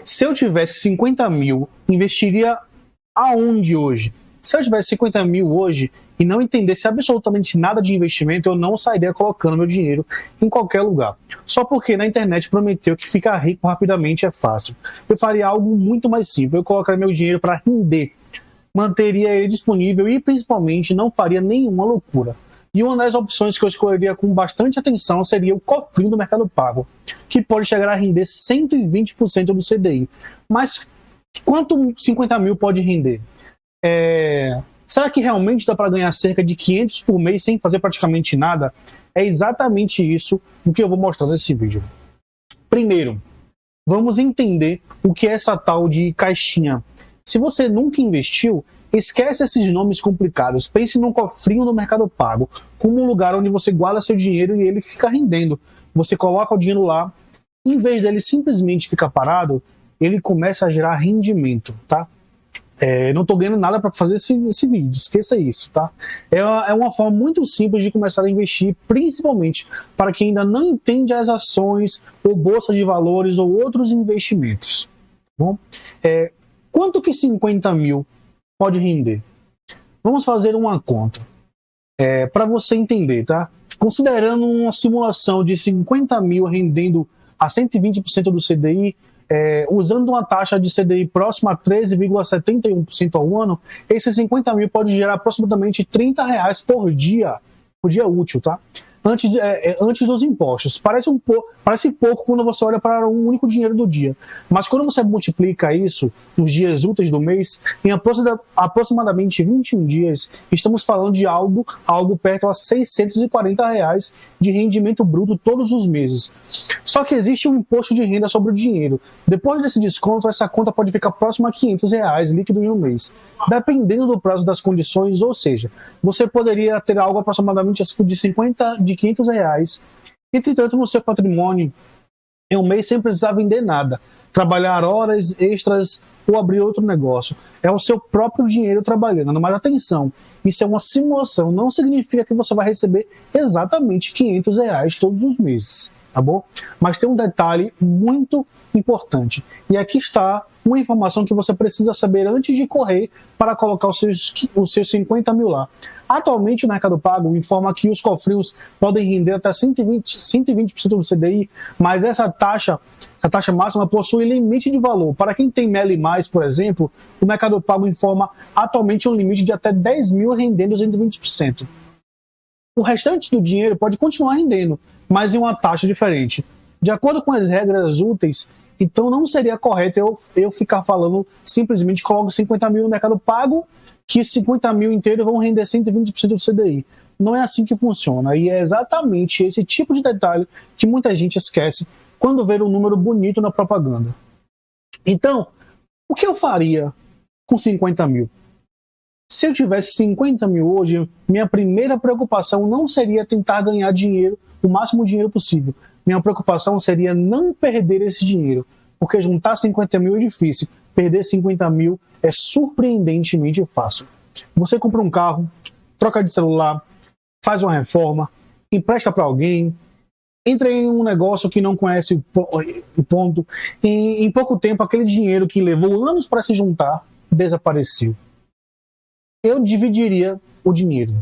Se eu tivesse 50 mil, investiria aonde hoje? Se eu tivesse 50 mil hoje e não entendesse absolutamente nada de investimento, eu não sairia colocando meu dinheiro em qualquer lugar. Só porque na internet prometeu que ficar rico rapidamente é fácil. Eu faria algo muito mais simples. Eu colocaria meu dinheiro para render, manteria ele disponível e principalmente não faria nenhuma loucura. E uma das opções que eu escolheria com bastante atenção seria o cofrinho do Mercado Pago, que pode chegar a render 120% do CDI. Mas quanto 50 mil pode render? Será que realmente dá para ganhar cerca de 500 por mês sem fazer praticamente nada? É exatamente isso o que eu vou mostrar nesse vídeo. Primeiro, vamos entender o que é essa tal de caixinha. Se você nunca investiu, esquece esses nomes complicados. Pense num cofrinho do Mercado Pago, como um lugar onde você guarda seu dinheiro e ele fica rendendo. Você coloca o dinheiro lá, em vez dele simplesmente ficar parado, ele começa a gerar rendimento, tá? Não estou ganhando nada para fazer esse vídeo, esqueça isso, tá? É uma forma muito simples de começar a investir, principalmente para quem ainda não entende as ações, ou bolsa de valores, ou outros investimentos. Bom, quanto que 50 mil pode render? Vamos fazer uma conta, para você entender, tá? Considerando uma simulação de 50 mil rendendo a 120% do CDI, usando uma taxa de CDI próxima a 13,71% ao ano, esses 50 mil pode gerar aproximadamente R$30 por dia útil, tá? Antes dos impostos. Parece pouco quando você olha para o único dinheiro do dia. Mas quando você multiplica isso nos dias úteis do mês, em aproximadamente 21 dias, estamos falando de algo perto a R$640 de rendimento bruto todos os meses. Só que existe um imposto de renda sobre o dinheiro. Depois desse desconto, essa conta pode ficar próxima a R$500 líquidos no mês, dependendo do prazo das condições, ou seja, você poderia ter algo aproximadamente de R$500. Entretanto, no seu patrimônio, em um mês sem precisar vender nada, trabalhar horas extras ou abrir outro negócio. É o seu próprio dinheiro trabalhando. Mas atenção, isso é uma simulação, não significa que você vai receber exatamente R$500 todos os meses, tá bom? Mas tem um detalhe muito importante, e aqui está uma informação que você precisa saber antes de correr para colocar os seus 50 mil lá. Atualmente o Mercado Pago informa que os cofrinhos podem render até 120% do CDI, mas a taxa máxima possui limite de valor. Para quem tem MELI+, por exemplo, o Mercado Pago informa atualmente um limite de até 10 mil rendendo 120%. O restante do dinheiro pode continuar rendendo, mas em uma taxa diferente. De acordo com as regras úteis, então não seria correto eu ficar falando simplesmente coloco 50 mil no Mercado Pago, que 50 mil inteiros vão render 120% do CDI. Não é assim que funciona. E é exatamente esse tipo de detalhe que muita gente esquece quando vê um número bonito na propaganda. Então, o que eu faria com 50 mil? Se eu tivesse 50 mil hoje, minha primeira preocupação não seria tentar ganhar dinheiro, o máximo dinheiro possível. Minha preocupação seria não perder esse dinheiro, porque juntar 50 mil é difícil. Perder 50 mil é surpreendentemente fácil. Você compra um carro, troca de celular, faz uma reforma, empresta para alguém, entra em um negócio que não conhece o ponto, e em pouco tempo aquele dinheiro que levou anos para se juntar desapareceu. Eu dividiria o dinheiro,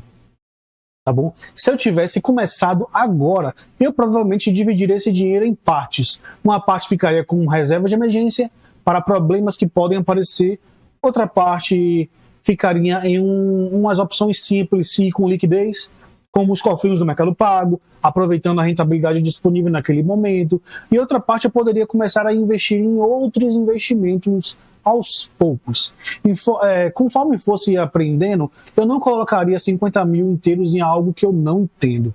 tá bom? Se eu tivesse começado agora, eu provavelmente dividiria esse dinheiro em partes. Uma parte ficaria com reserva de emergência para problemas que podem aparecer, outra parte ficaria em umas opções simples e com liquidez, como os cofrinhos do Mercado Pago, aproveitando a rentabilidade disponível naquele momento, e outra parte eu poderia começar a investir em outros investimentos aos poucos. Conforme fosse aprendendo, eu não colocaria 50 mil inteiros em algo que eu não entendo,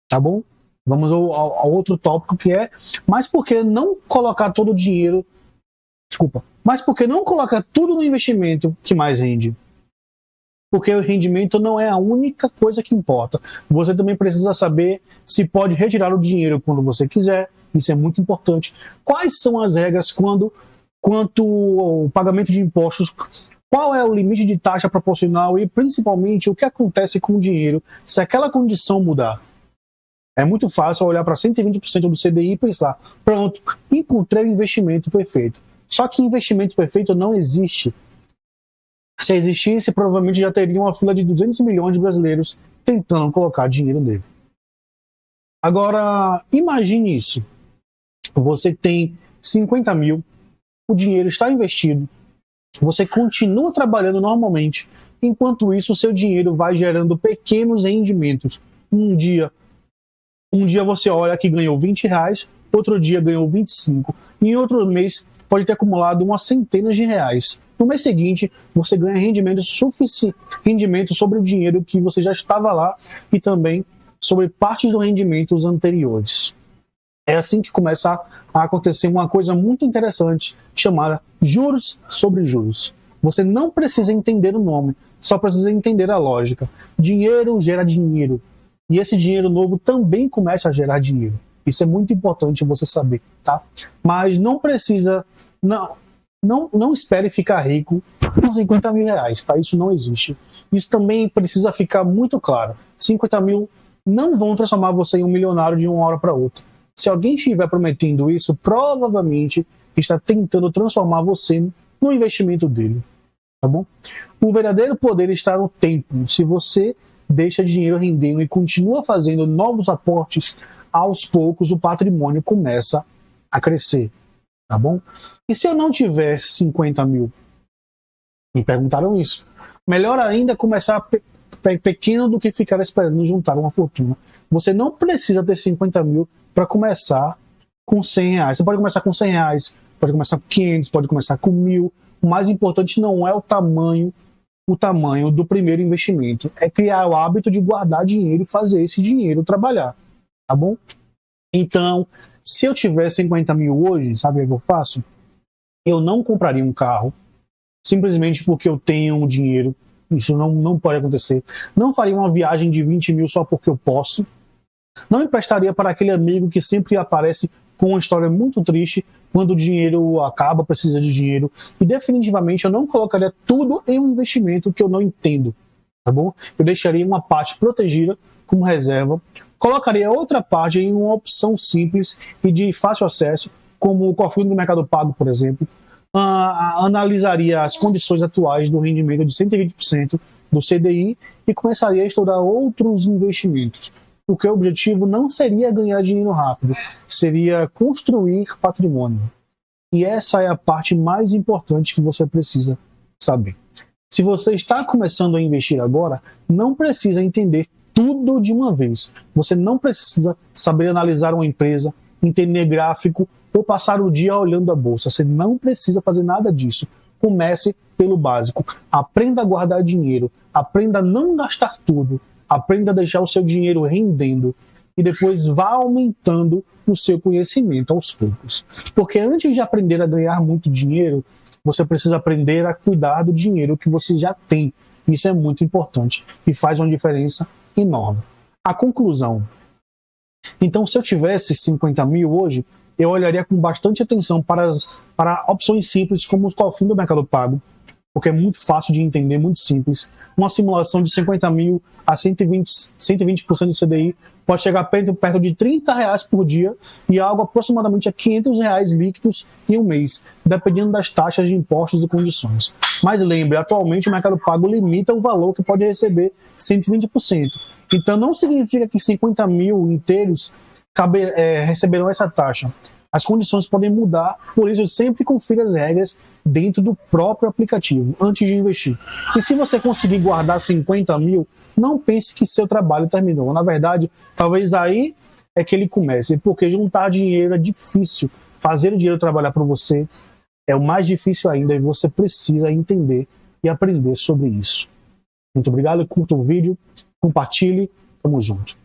tá bom? Vamos ao outro tópico, que é, mas por que não colocar todo o dinheiro, mas por que não colocar tudo no investimento que mais rende? Porque o rendimento não é a única coisa que importa. Você também precisa saber se pode retirar o dinheiro quando você quiser, isso é muito importante. Quais são as regras quanto ao pagamento de impostos, qual é o limite de taxa proporcional e, principalmente, o que acontece com o dinheiro se aquela condição mudar. É muito fácil olhar para 120% do CDI e pensar, pronto, encontrei o investimento perfeito. Só que investimento perfeito não existe. Se existisse, provavelmente já teria uma fila de 200 milhões de brasileiros tentando colocar dinheiro nele. Agora, imagine isso. Você tem 50 mil, o dinheiro está investido, você continua trabalhando normalmente, enquanto isso o seu dinheiro vai gerando pequenos rendimentos. Um dia você olha que ganhou R$20, outro dia ganhou 25, e em outro mês pode ter acumulado umas centenas de reais. No mês seguinte, você ganha rendimento sobre o dinheiro que você já estava lá e também sobre partes dos rendimentos anteriores. É assim que começa a acontecer uma coisa muito interessante chamada juros sobre juros. Você não precisa entender o nome, só precisa entender a lógica. Dinheiro gera dinheiro. E esse dinheiro novo também começa a gerar dinheiro. Isso é muito importante você saber, tá? Mas não precisa... Não espere ficar rico com 50 mil reais, tá? Isso não existe. Isso também precisa ficar muito claro. 50 mil não vão transformar você em um milionário de uma hora para outra. Se alguém estiver prometendo isso, provavelmente está tentando transformar você no investimento dele, tá bom? O verdadeiro poder está no tempo. Se você deixa dinheiro rendendo e continua fazendo novos aportes, aos poucos o patrimônio começa a crescer, tá bom? E se eu não tiver 50 mil? Me perguntaram isso. Melhor ainda começar pequeno do que ficar esperando juntar uma fortuna. Você não precisa ter 50 mil para começar com 100 reais. Você pode começar com 100 reais, pode começar com 500, pode começar com 1.000. O mais importante não é o tamanho do primeiro investimento. É criar o hábito de guardar dinheiro e fazer esse dinheiro trabalhar. Tá bom? Então, se eu tiver 50 mil hoje, sabe o que eu faço? Eu não compraria um carro simplesmente porque eu tenho dinheiro. Isso não pode acontecer. Não faria uma viagem de 20 mil só porque eu posso. Não emprestaria para aquele amigo que sempre aparece com uma história muito triste quando o dinheiro acaba, precisa de dinheiro. E definitivamente eu não colocaria tudo em um investimento que eu não entendo, tá bom? Eu deixaria uma parte protegida como reserva, colocaria outra parte em uma opção simples e de fácil acesso, como o cofrinho do Mercado Pago, por exemplo. Analisaria as condições atuais do rendimento de 120% do CDI e começaria a estudar outros investimentos. Porque o objetivo não seria ganhar dinheiro rápido, seria construir patrimônio. E essa é a parte mais importante que você precisa saber. Se você está começando a investir agora, não precisa entender tudo de uma vez. Você não precisa saber analisar uma empresa, entender gráfico ou passar o dia olhando a bolsa. Você não precisa fazer nada disso. Comece pelo básico. Aprenda a guardar dinheiro. Aprenda a não gastar tudo. Aprenda a deixar o seu dinheiro rendendo. E depois vá aumentando o seu conhecimento aos poucos. Porque antes de aprender a ganhar muito dinheiro, você precisa aprender a cuidar do dinheiro que você já tem. Isso é muito importante e faz uma diferença enorme. A conclusão. Então, se eu tivesse 50 mil hoje, eu olharia com bastante atenção para opções simples como os cofrinhos do Mercado Pago, porque é muito fácil de entender, muito simples. Uma simulação de 50 mil a 120% do CDI pode chegar perto de 30 reais por dia e algo aproximadamente a 500 reais líquidos em um mês, dependendo das taxas de impostos e condições. Mas lembre, atualmente o Mercado Pago limita o valor que pode receber 120%. Então não significa que 50 mil inteiros receberão essa taxa. As condições podem mudar, por isso sempre confira as regras dentro do próprio aplicativo, antes de investir. E se você conseguir guardar 50 mil, não pense que seu trabalho terminou. Na verdade, talvez aí é que ele comece, porque juntar dinheiro é difícil. Fazer o dinheiro trabalhar para você é o mais difícil ainda e você precisa entender e aprender sobre isso. Muito obrigado, curta o vídeo, compartilhe, tamo junto.